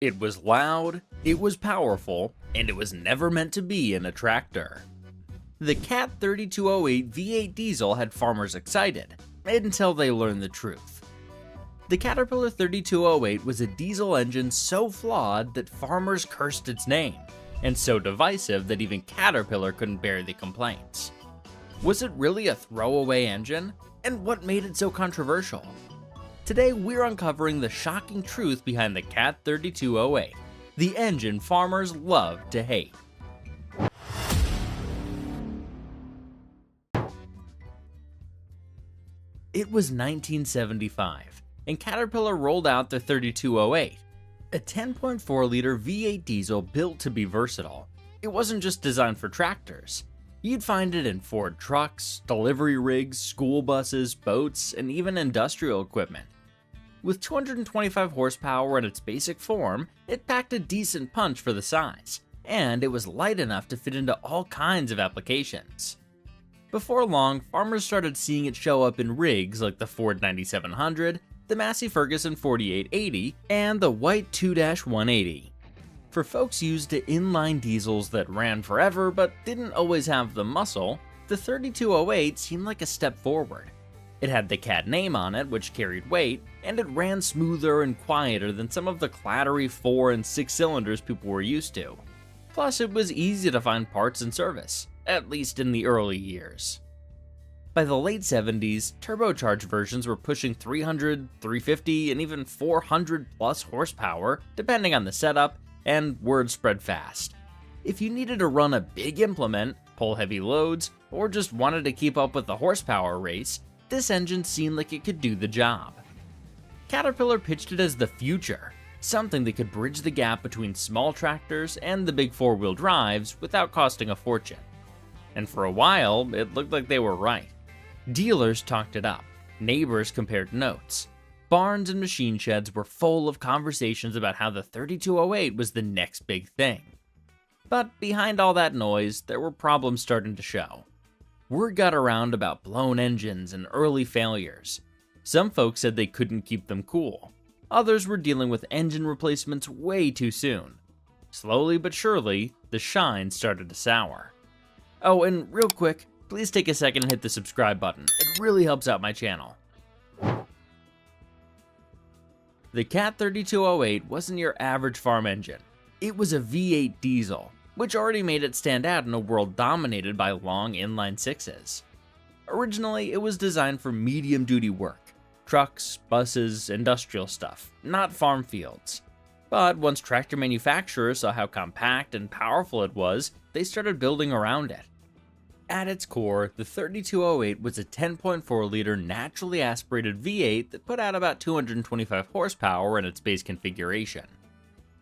It was loud, it was powerful, and it was never meant to be in a tractor. The Cat 3208 V8 diesel had farmers excited, until they learned the truth. The Caterpillar 3208 was a diesel engine so flawed that farmers cursed its name, and so divisive that even Caterpillar couldn't bear the complaints. Was it really a throwaway engine? And what made it so controversial? Today we're uncovering the shocking truth behind the Cat 3208, the engine farmers love to hate. It was 1975, and Caterpillar rolled out the 3208, a 10.4-liter V8 diesel built to be versatile. It wasn't just designed for tractors. You'd find it in Ford trucks, delivery rigs, school buses, boats, and even industrial equipment. With 225 horsepower in its basic form, it packed a decent punch for the size, and it was light enough to fit into all kinds of applications. Before long, farmers started seeing it show up in rigs like the Ford 9700, the Massey Ferguson 4880, and the white 2-180. For folks used to inline diesels that ran forever but didn't always have the muscle, the 3208 seemed like a step forward. It had the Cat name on it, which carried weight, and it ran smoother and quieter than some of the clattery 4 and 6 cylinders people were used to. Plus, it was easy to find parts and service, at least in the early years. By the late 70s, turbocharged versions were pushing 300, 350, and even 400 plus horsepower, depending on the setup, and word spread fast. If you needed to run a big implement, pull heavy loads, or just wanted to keep up with the horsepower race, this engine seemed like it could do the job. Caterpillar pitched it as the future, something that could bridge the gap between small tractors and the big four-wheel drives without costing a fortune. And for a while, it looked like they were right. Dealers talked it up, neighbors compared notes. Barns and machine sheds were full of conversations about how the 3208 was the next big thing. But behind all that noise, there were problems starting to show. Word got around about blown engines and early failures. Some folks said they couldn't keep them cool. Others were dealing with engine replacements way too soon. Slowly but surely, the shine started to sour. Oh, and real quick, please take a second and hit the subscribe button. It really helps out my channel. The Cat 3208 wasn't your average farm engine. It was a V8 diesel, which already made it stand out in a world dominated by long inline sixes. Originally, it was designed for medium-duty work, trucks, buses, industrial stuff, not farm fields. But once tractor manufacturers saw how compact and powerful it was, they started building around it. At its core, the 3208 was a 10.4-liter naturally aspirated V8 that put out about 225 horsepower in its base configuration.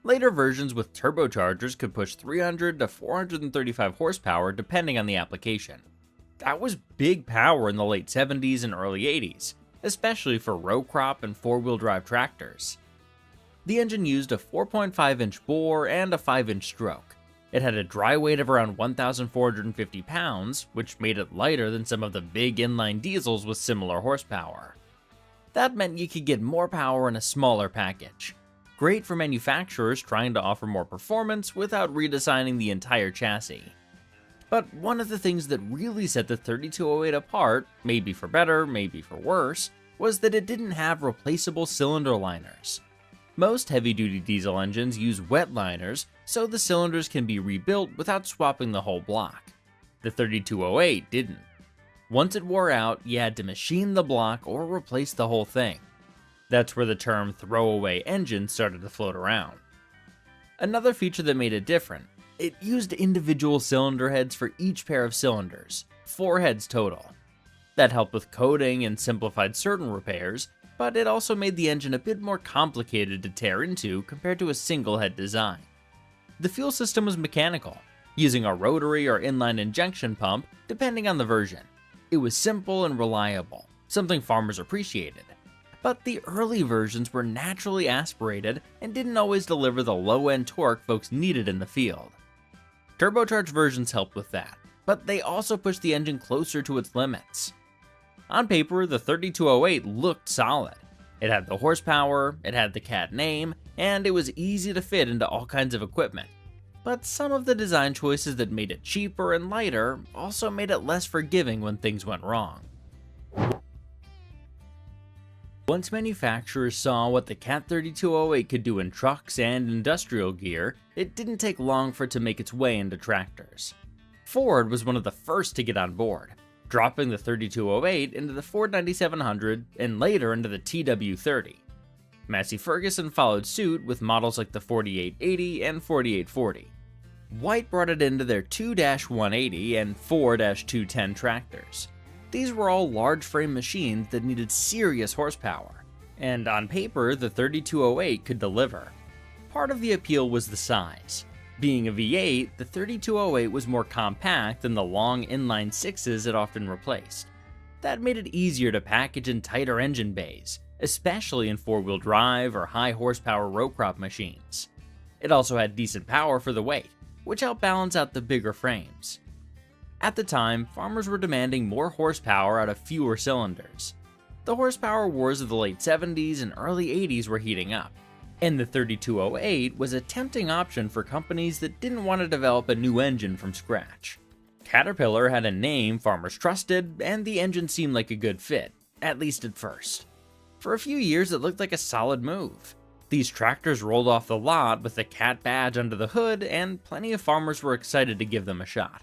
Later versions with turbochargers could push 300 to 435 horsepower depending on the application. That was big power in the late 70s and early 80s, especially for row crop and four-wheel drive tractors. The engine used a 4.5-inch bore and a 5-inch stroke. It had a dry weight of around 1,450 pounds, which made it lighter than some of the big inline diesels with similar horsepower. That meant you could get more power in a smaller package. Great for manufacturers trying to offer more performance without redesigning the entire chassis. But one of the things that really set the 3208 apart, maybe for better, maybe for worse, was that it didn't have replaceable cylinder liners. Most heavy-duty diesel engines use wet liners, so the cylinders can be rebuilt without swapping the whole block. The 3208 didn't. Once it wore out, you had to machine the block or replace the whole thing. That's where the term throwaway engine started to float around. Another feature that made it different, it used individual cylinder heads for each pair of cylinders, 4 heads total. That helped with coding and simplified certain repairs, but it also made the engine a bit more complicated to tear into compared to a single head design. The fuel system was mechanical, using a rotary or inline injection pump depending on the version. It was simple and reliable, something farmers appreciated. But the early versions were naturally aspirated and didn't always deliver the low-end torque folks needed in the field. Turbocharged versions helped with that, but they also pushed the engine closer to its limits. On paper, the 3208 looked solid. It had the horsepower, it had the Cat name, and it was easy to fit into all kinds of equipment. But some of the design choices that made it cheaper and lighter also made it less forgiving when things went wrong. Once manufacturers saw what the CAT 3208 could do in trucks and industrial gear, it didn't take long for it to make its way into tractors. Ford was one of the first to get on board, dropping the 3208 into the Ford 9700 and later into the TW30. Massey Ferguson followed suit with models like the 4880 and 4840. White brought it into their 2-180 and 4-210 tractors. These were all large frame machines that needed serious horsepower, and on paper the 3208 could deliver. Part of the appeal was the size. Being a V8, the 3208 was more compact than the long inline sixes it often replaced. That made it easier to package in tighter engine bays, especially in four-wheel drive or high horsepower row crop machines. It also had decent power for the weight, which helped balance out the bigger frames. At the time, farmers were demanding more horsepower out of fewer cylinders. The horsepower wars of the late 70s and early 80s were heating up, and the 3208 was a tempting option for companies that didn't want to develop a new engine from scratch. Caterpillar had a name farmers trusted, and the engine seemed like a good fit, at least at first. For a few years it looked like a solid move. These tractors rolled off the lot with the CAT badge under the hood, and plenty of farmers were excited to give them a shot.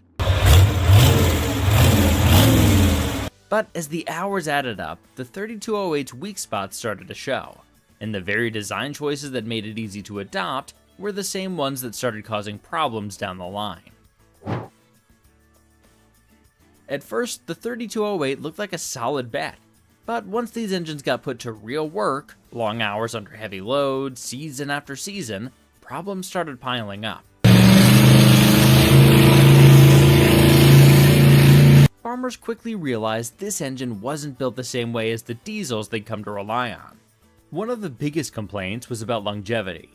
But as the hours added up, the 3208's weak spots started to show, and the very design choices that made it easy to adopt were the same ones that started causing problems down the line. At first, the 3208 looked like a solid bet, but once these engines got put to real work, long hours under heavy load, season after season, problems started piling up. Farmers quickly realized this engine wasn't built the same way as the diesels they'd come to rely on. One of the biggest complaints was about longevity.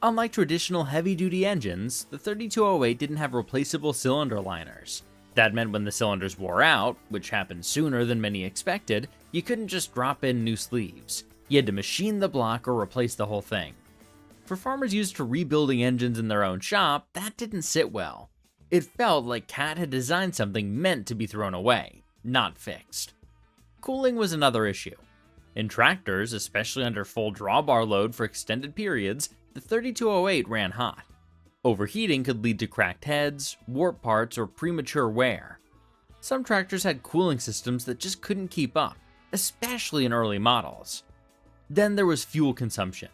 Unlike traditional heavy-duty engines, the 3208 didn't have replaceable cylinder liners. That meant when the cylinders wore out, which happened sooner than many expected, you couldn't just drop in new sleeves. You had to machine the block or replace the whole thing. For farmers used to rebuilding engines in their own shop, that didn't sit well. It felt like CAT had designed something meant to be thrown away, not fixed. Cooling was another issue. In tractors, especially under full drawbar load for extended periods, the 3208 ran hot. Overheating could lead to cracked heads, warped parts, or premature wear. Some tractors had cooling systems that just couldn't keep up, especially in early models. Then there was fuel consumption.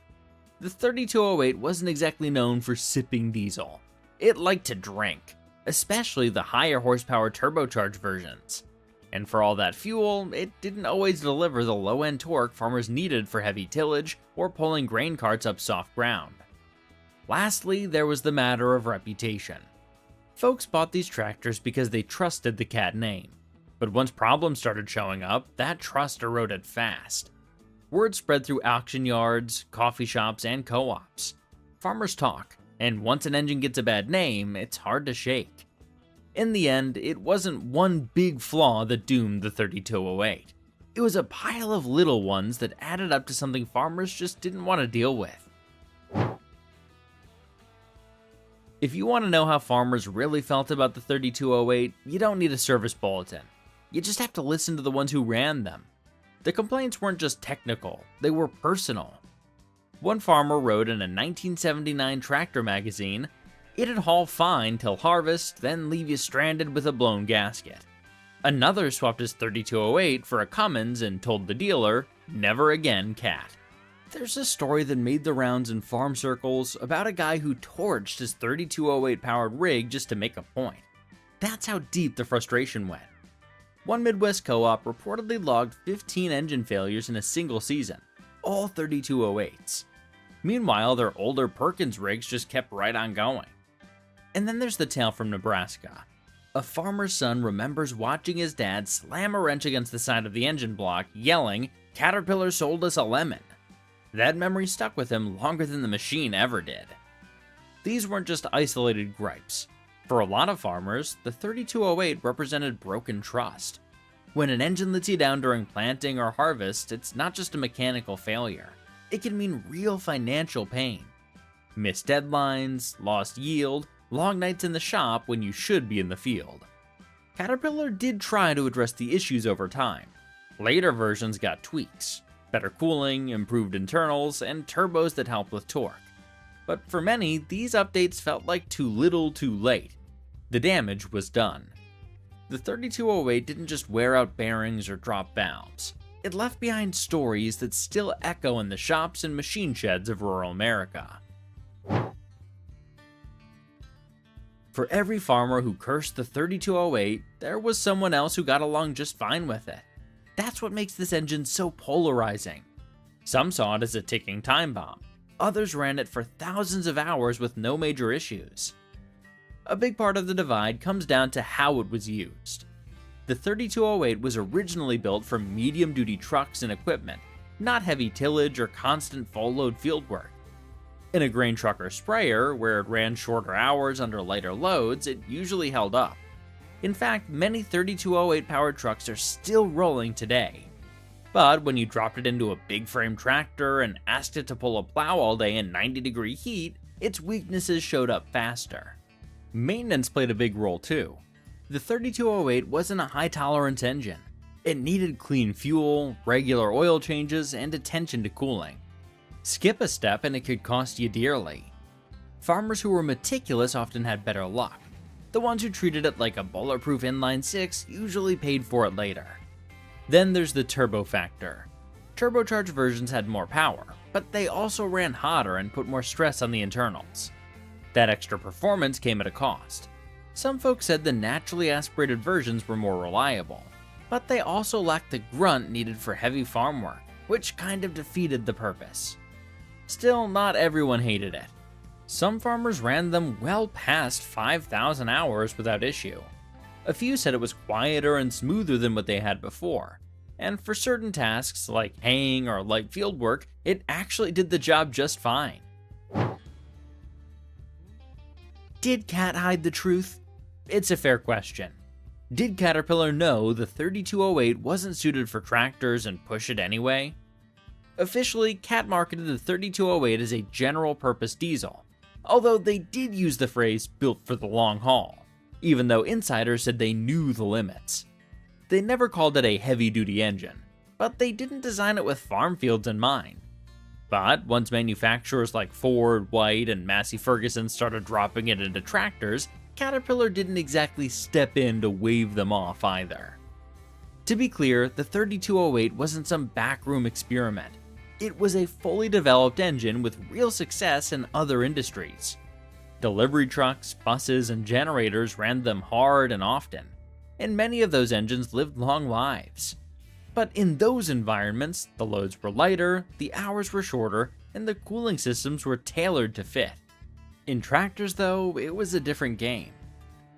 The 3208 wasn't exactly known for sipping diesel. It liked to drink, especially the higher horsepower turbocharged versions. And for all that fuel, it didn't always deliver the low-end torque farmers needed for heavy tillage or pulling grain carts up soft ground. Lastly, there was the matter of reputation. Folks bought these tractors because they trusted the CAT name, but once problems started showing up, that trust eroded fast. Word spread through auction yards, coffee shops, and co-ops. Farmers talk, and once an engine gets a bad name, it's hard to shake. In the end, it wasn't one big flaw that doomed the 3208. It was a pile of little ones that added up to something farmers just didn't want to deal with. If you want to know how farmers really felt about the 3208, you don't need a service bulletin. You just have to listen to the ones who ran them. The complaints weren't just technical, they were personal. One farmer wrote in a 1979 tractor magazine, "It'd haul fine till harvest, then leave you stranded with a blown gasket." Another swapped his 3208 for a Cummins and told the dealer, "Never again, CAT." There's a story that made the rounds in farm circles about a guy who torched his 3208 powered rig just to make a point. That's how deep the frustration went. One Midwest co-op reportedly logged 15 engine failures in a single season, all 3208s. Meanwhile, their older Perkins rigs just kept right on going. And then there's the tale from Nebraska. A farmer's son remembers watching his dad slam a wrench against the side of the engine block, yelling, "Caterpillar sold us a lemon." That memory stuck with him longer than the machine ever did. These weren't just isolated gripes. For a lot of farmers, the 3208 represented broken trust. When an engine lets you down during planting or harvest, it's not just a mechanical failure. it can mean real financial pain. Missed deadlines, lost yield, long nights in the shop when you should be in the field. Caterpillar did try to address the issues over time. Later versions got tweaks, better cooling, improved internals, and turbos that helped with torque. But for many, these updates felt like too little too late. The damage was done. The 3208 didn't just wear out bearings or drop valves. It left behind stories that still echo in the shops and machine sheds of rural America. For every farmer who cursed the 3208, there was someone else who got along just fine with it. That's what makes this engine so polarizing. Some saw it as a ticking time bomb. Others ran it for thousands of hours with no major issues. A big part of the divide comes down to how it was used. The 3208 was originally built for medium-duty trucks and equipment, not heavy tillage or constant full-load fieldwork. In a grain truck or sprayer, where it ran shorter hours under lighter loads, it usually held up. In fact, many 3208 powered trucks are still rolling today. But when you dropped it into a big frame tractor and asked it to pull a plow all day in 90-degree heat, its weaknesses showed up faster. Maintenance played a big role too. The 3208 wasn't a high-tolerance engine. It needed clean fuel, regular oil changes, and attention to cooling. Skip a step and it could cost you dearly. Farmers who were meticulous often had better luck. The ones who treated it like a bulletproof inline six usually paid for it later. Then there's the turbo factor. Turbocharged versions had more power, but they also ran hotter and put more stress on the internals. That extra performance came at a cost. Some folks said the naturally aspirated versions were more reliable, but they also lacked the grunt needed for heavy farm work, which kind of defeated the purpose. Still, not everyone hated it. Some farmers ran them well past 5,000 hours without issue. A few said it was quieter and smoother than what they had before, and for certain tasks like haying or light field work, it actually did the job just fine. Did Cat hide the truth? It's a fair question. Did Caterpillar know the 3208 wasn't suited for tractors and push it anyway? Officially, Cat marketed the 3208 as a general-purpose diesel, although they did use the phrase built for the long haul, even though insiders said they knew the limits. They never called it a heavy-duty engine, but they didn't design it with farm fields in mind. But once manufacturers like Ford, White, and Massey Ferguson started dropping it into tractors, Caterpillar didn't exactly step in to wave them off either. To be clear, the 3208 wasn't some backroom experiment. It was a fully developed engine with real success in other industries. Delivery trucks, buses, and generators ran them hard and often, and many of those engines lived long lives. But in those environments, the loads were lighter, the hours were shorter, and the cooling systems were tailored to fit. In tractors, though, it was a different game.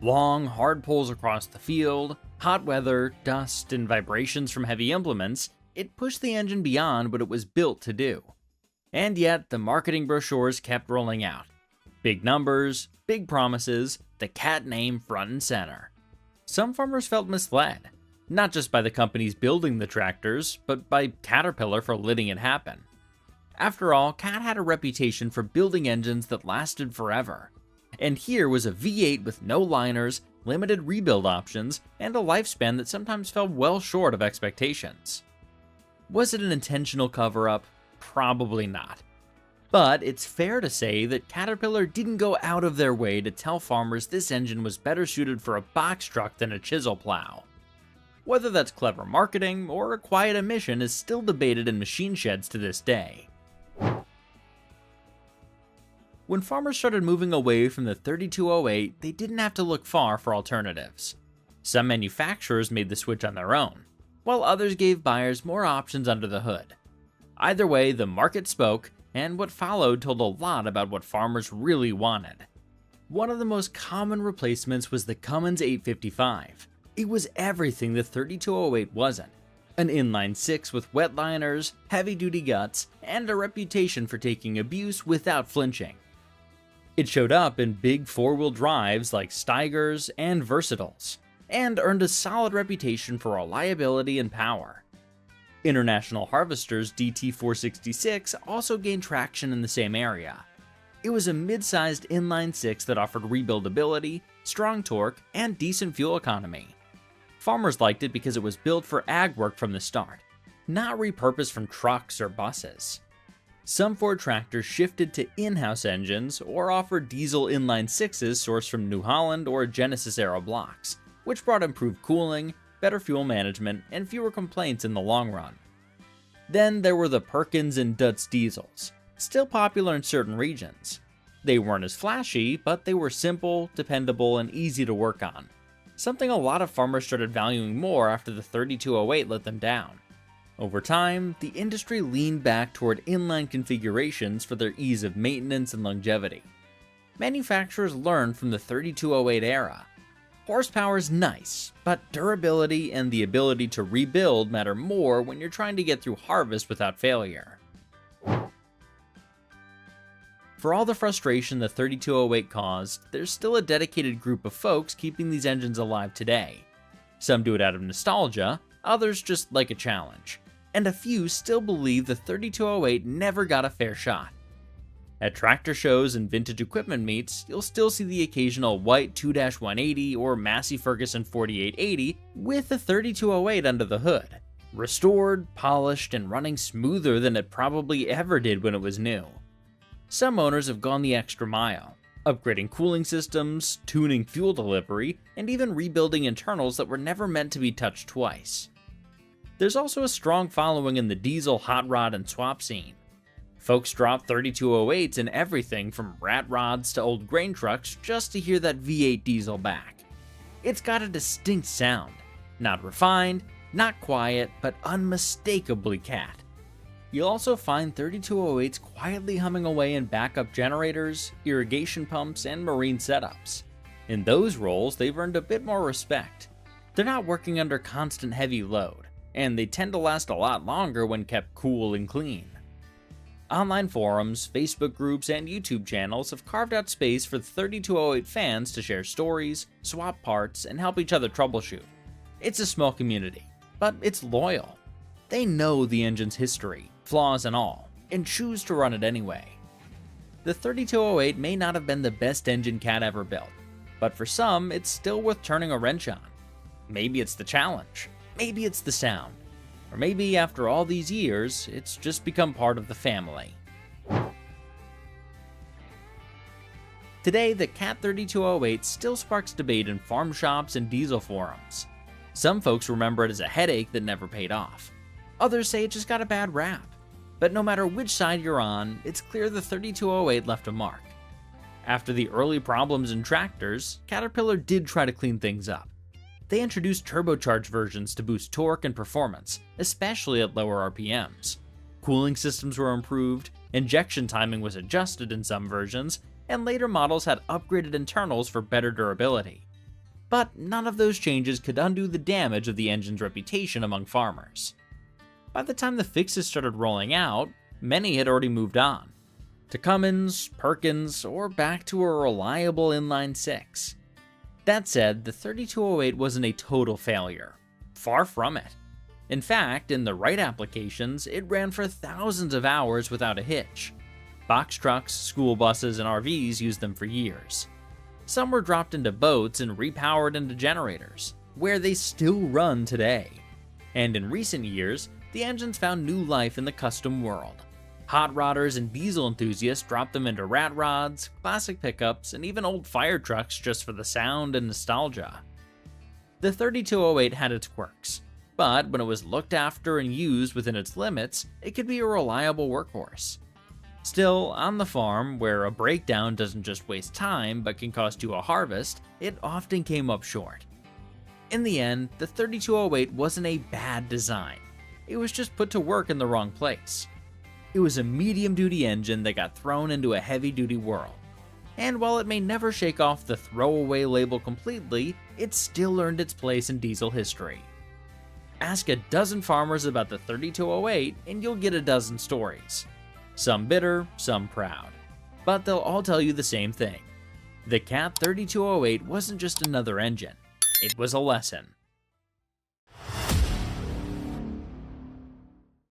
Long, hard pulls across the field, hot weather, dust, and vibrations from heavy implements, it pushed the engine beyond what it was built to do. And yet, the marketing brochures kept rolling out. Big numbers, big promises, the Cat name front and center. Some farmers felt misled, not just by the companies building the tractors, but by Caterpillar for letting it happen. After all, Cat had a reputation for building engines that lasted forever. And here was a V8 with no liners, limited rebuild options, and a lifespan that sometimes fell well short of expectations. Was it an intentional cover-up? Probably not. But it's fair to say that Caterpillar didn't go out of their way to tell farmers this engine was better suited for a box truck than a chisel plow. Whether that's clever marketing or a quiet omission is still debated in machine sheds to this day. When farmers started moving away from the 3208, they didn't have to look far for alternatives. Some manufacturers made the switch on their own, while others gave buyers more options under the hood. Either way, the market spoke, and what followed told a lot about what farmers really wanted. One of the most common replacements was the Cummins 855. It was everything the 3208 wasn't. An inline six with wet liners, heavy-duty guts, and a reputation for taking abuse without flinching. It showed up in big four-wheel drives like Steigers and Versatiles, and earned a solid reputation for reliability and power. International Harvester's DT466 also gained traction in the same area. It was a mid-sized inline-six that offered rebuildability, strong torque, and decent fuel economy. Farmers liked it because it was built for ag work from the start, not repurposed from trucks or buses. Some Ford tractors shifted to in-house engines or offered diesel inline-sixes sourced from New Holland or Genesis-era blocks, which brought improved cooling, better fuel management, and fewer complaints in the long run. Then there were the Perkins and Dutz diesels, still popular in certain regions. They weren't as flashy, but they were simple, dependable, and easy to work on, something a lot of farmers started valuing more after the 3208 let them down. Over time, the industry leaned back toward inline configurations for their ease of maintenance and longevity. Manufacturers learned from the 3208 era. Horsepower is nice, but durability and the ability to rebuild matter more when you're trying to get through harvest without failure. For all the frustration the 3208 caused, there's still a dedicated group of folks keeping these engines alive today. Some do it out of nostalgia, others just like a challenge, and a few still believe the 3208 never got a fair shot. At tractor shows and vintage equipment meets, you'll still see the occasional white 2-180 or Massey Ferguson 4880 with a 3208 under the hood, restored, polished, and running smoother than it probably ever did when it was new. Some owners have gone the extra mile, upgrading cooling systems, tuning fuel delivery, and even rebuilding internals that were never meant to be touched twice. There's also a strong following in the diesel hot rod and swap scene. Folks drop 3208s in everything from rat rods to old grain trucks just to hear that V8 diesel back. It's got a distinct sound, not refined, not quiet, but unmistakably cat. You'll also find 3208s quietly humming away in backup generators, irrigation pumps, and marine setups. In those roles, they've earned a bit more respect. They're not working under constant heavy load, and they tend to last a lot longer when kept cool and clean. Online forums, Facebook groups, and YouTube channels have carved out space for the 3208 fans to share stories, swap parts, and help each other troubleshoot. It's a small community, but it's loyal. They know the engine's history, flaws and all, and choose to run it anyway. The 3208 may not have been the best engine Cat ever built, but for some, it's still worth turning a wrench on. Maybe it's the challenge, maybe it's the sound, or maybe after all these years, it's just become part of the family. Today, the Cat 3208 still sparks debate in farm shops and diesel forums. Some folks remember it as a headache that never paid off. Others say it just got a bad rap. But no matter which side you're on, it's clear the 3208 left a mark. After the early problems in tractors, Caterpillar did try to clean things up. They introduced turbocharged versions to boost torque and performance, especially at lower RPMs. Cooling systems were improved, injection timing was adjusted in some versions, and later models had upgraded internals for better durability. But none of those changes could undo the damage of the engine's reputation among farmers. By the time the fixes started rolling out, many had already moved on to Cummins, Perkins, or back to a reliable inline-six. That said, the 3208 wasn't a total failure. Far from it. In fact, in the right applications, it ran for thousands of hours without a hitch. Box trucks, school buses, and RVs used them for years. Some were dropped into boats and repowered into generators, where they still run today. And in recent years, the engines found new life in the custom world. Hot rodders and diesel enthusiasts dropped them into rat rods, classic pickups, and even old fire trucks just for the sound and nostalgia. The 3208 had its quirks, but when it was looked after and used within its limits, it could be a reliable workhorse. Still, on the farm, where a breakdown doesn't just waste time but can cost you a harvest, it often came up short. In the end, the 3208 wasn't a bad design. It was just put to work in the wrong place. It was a medium-duty engine that got thrown into a heavy-duty world. And while it may never shake off the throwaway label completely, it still earned its place in diesel history. Ask a dozen farmers about the 3208 and you'll get a dozen stories. Some bitter, some proud. But they'll all tell you the same thing. The Cat 3208 wasn't just another engine. It was a lesson.